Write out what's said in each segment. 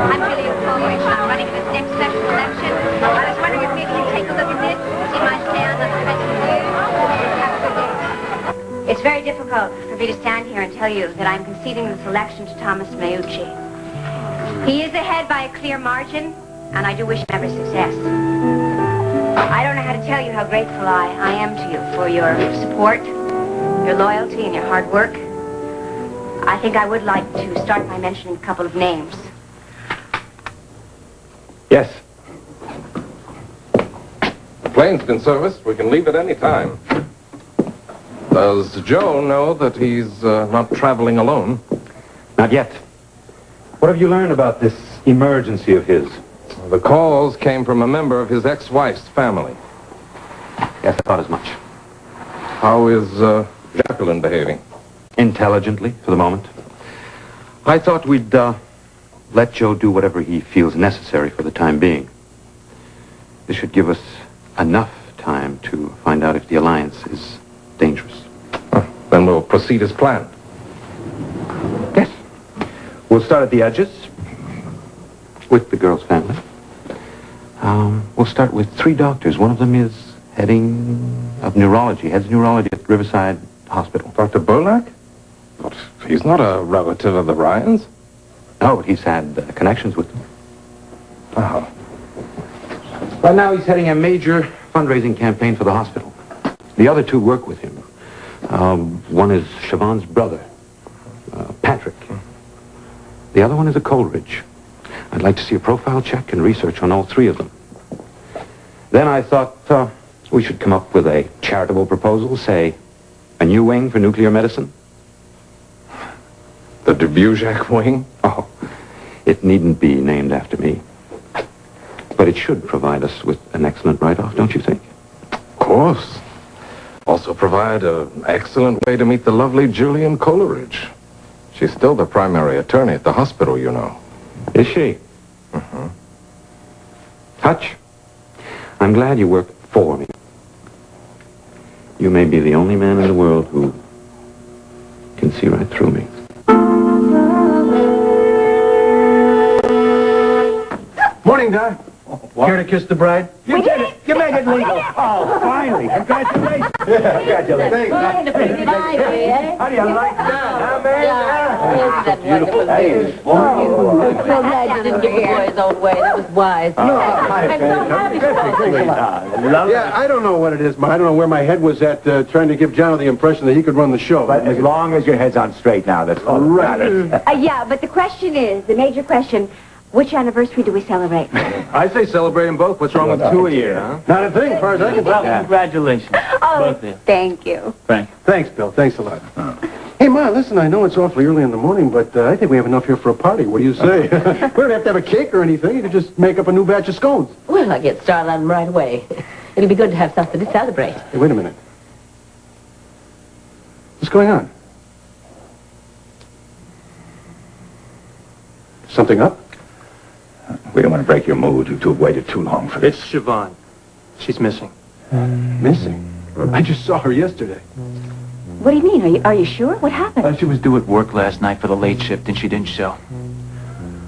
I'm Julia Coleridge. I'm running this next special election. I was wondering if maybe you'd take a look at this, see my stand on the present news. Have a good day. It's very difficult for me to stand here and tell you that I'm conceding this election to Thomas Meucci. He is ahead by a clear margin, and I do wish him every success. I don't know how to tell you how grateful I am to you for your support, your loyalty, and your hard work. I think I would like to start by mentioning a couple of names. Yes. The plane's been serviced. We can leave at any time. Does Joe know that he's not traveling alone? Not yet. What have you learned about this emergency of his? The calls came from a member of his ex-wife's family. Yes, I thought as much. How is Jacqueline behaving? Intelligently, for the moment. I thought we'd let Joe do whatever he feels necessary for the time being. This should give us enough time to find out if the alliance is dangerous. Then we'll proceed as planned. Yes. We'll start at the edges with the girl's family. We'll start with 3 doctors. One of them is heads neurology at Riverside Hospital. Dr. Burlak? But he's not a relative of the Ryans. No, but he's had connections with them. Oh. Right now he's heading a major fundraising campaign for the hospital. The other 2 work with him. One is Siobhan's brother, Patrick. The other one is a Coleridge. I'd like to see a profile check and research on all 3 of them. Then I thought we should come up with a charitable proposal, say, a new wing for nuclear medicine. The Dubujak wing? Oh, it needn't be named after me. But it should provide us with an excellent write-off, don't you think? Of course. Also provide an excellent way to meet the lovely Julian Coleridge. She's still the primary attorney at the hospital, you know. Is she? Mm-hmm. Hutch, I'm glad you work for me. You may be the only man in the world who can see right through me. Morning, Doc. Care to kiss the bride? You did it! You made it legal! Oh, finally! Congratulations! Congratulations. How do you like that, huh, man? Isn't that wonderful? Hey, I'm so glad you didn't give the boy his own way. That was wise. I'm so happy for Yeah, I don't know what it is, Ma. I don't know where my head was at trying to give John the impression that he could run the show. But as long as your head's on straight now, that's all that matters. Yeah, but the question is, the major question, which anniversary do we celebrate? I say celebrate them both. What's wrong with 2 a year, huh? Not a thing, as far as I can tell. Congratulations. Oh, thank you. Frank. Thanks, Bill. Thanks a lot. Hey, Ma, listen, I know it's awfully early in the morning, but I think we have enough here for a party. What do you say? We don't have to have a cake or anything. You could just make up a new batch of scones. Well, I'll get started on them right away. It'll be good to have something to celebrate. Hey, wait a minute. What's going on? Something up? We don't want to break your mood. You 2 have waited too long for this. It's Siobhan. She's missing. Missing? I just saw her yesterday. What do you mean? Are you sure? What happened? She was due at work last night for the late shift, and she didn't show.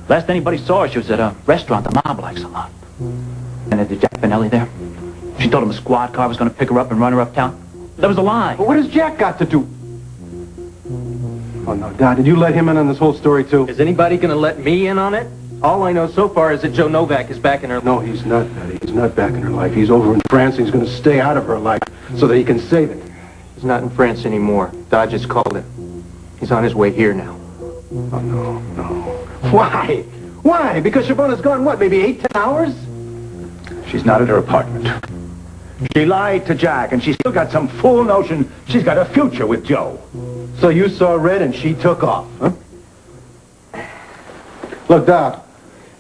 Last anybody saw her, she was at a restaurant the mob likes a lot. And at the Jack Benelli there, she told him a squad car was going to pick her up and run her uptown. That was a lie. But what has Jack got to do? Oh, no, Dad, did you let him in on this whole story, too? Is anybody going to let me in on it? All I know so far is that Joe Novak is back in her... No, he's not, Daddy. He's not back in her life. He's over in France, and he's going to stay out of her life so that he can save it. He's not in France anymore. Dodge just called him. He's on his way here now. Oh, no. Why? Why? Because Siobhana's gone, what, maybe 8, 10 hours? She's not at her apartment. She lied to Jack, and she's still got some fool notion she's got a future with Joe. So you saw Red and she took off, huh? Look, Doc,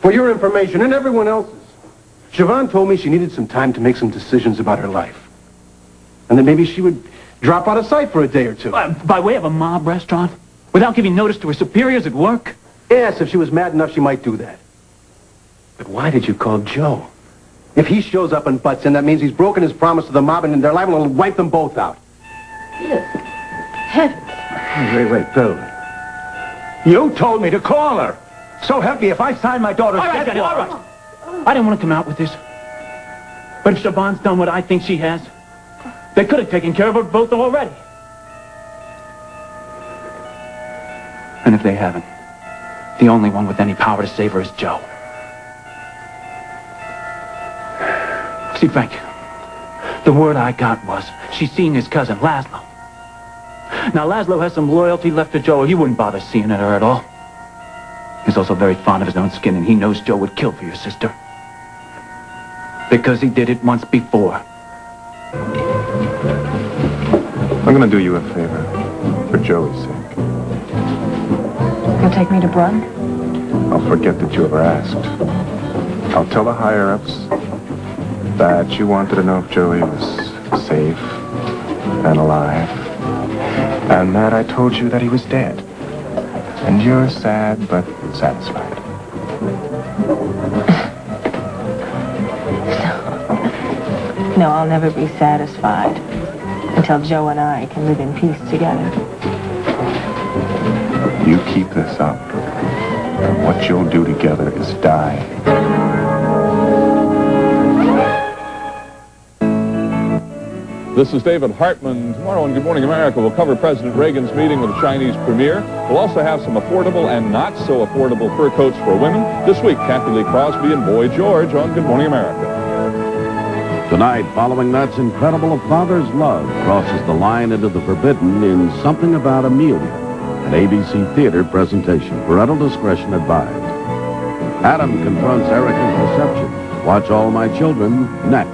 for your information and everyone else's, Siobhan told me she needed some time to make some decisions about her life. And then maybe she would drop out of sight for a day or 2. By way of a mob restaurant? Without giving notice to her superiors at work? Yes, if she was mad enough, she might do that. But why did you call Joe? If he shows up and butts in, that means he's broken his promise to the mob and they're liable to wipe them both out. Heavens. Wait, Bill. You told me to call her. So help me, if I sign my daughter's All right, death Johnny, all warrant... right. I didn't want to come out with this. But if Siobhan's done what I think she has, they could have taken care of her both already. And if they haven't, the only one with any power to save her is Joe. See, Frank, the word I got was she's seen his cousin, Laszlo. Now, Laszlo has some loyalty left to Joe, or he wouldn't bother seeing her at all. He's also very fond of his own skin, and he knows Joe would kill for your sister. Because he did it once before. I'm gonna do you a favor, for Joey's sake. You'll take me to Brun? I'll forget that you ever asked. I'll tell the higher-ups that you wanted to know if Joey was safe and alive, and that I told you that he was dead. And you're sad, but satisfied. No, I'll never be satisfied until Joe and I can live in peace together. You keep this up, and what you'll do together is die. This is David Hartman. Tomorrow on Good Morning America, we'll cover President Reagan's meeting with the Chinese premier. We'll also have some affordable and not so affordable fur coats for women. This week, Kathy Lee Crosby and Boy George on Good Morning America. Tonight, following that's incredible, a father's love crosses the line into the forbidden in Something About Amelia, an ABC theater presentation. Parental discretion advised. Adam confronts Erica's deception. Watch All My Children next.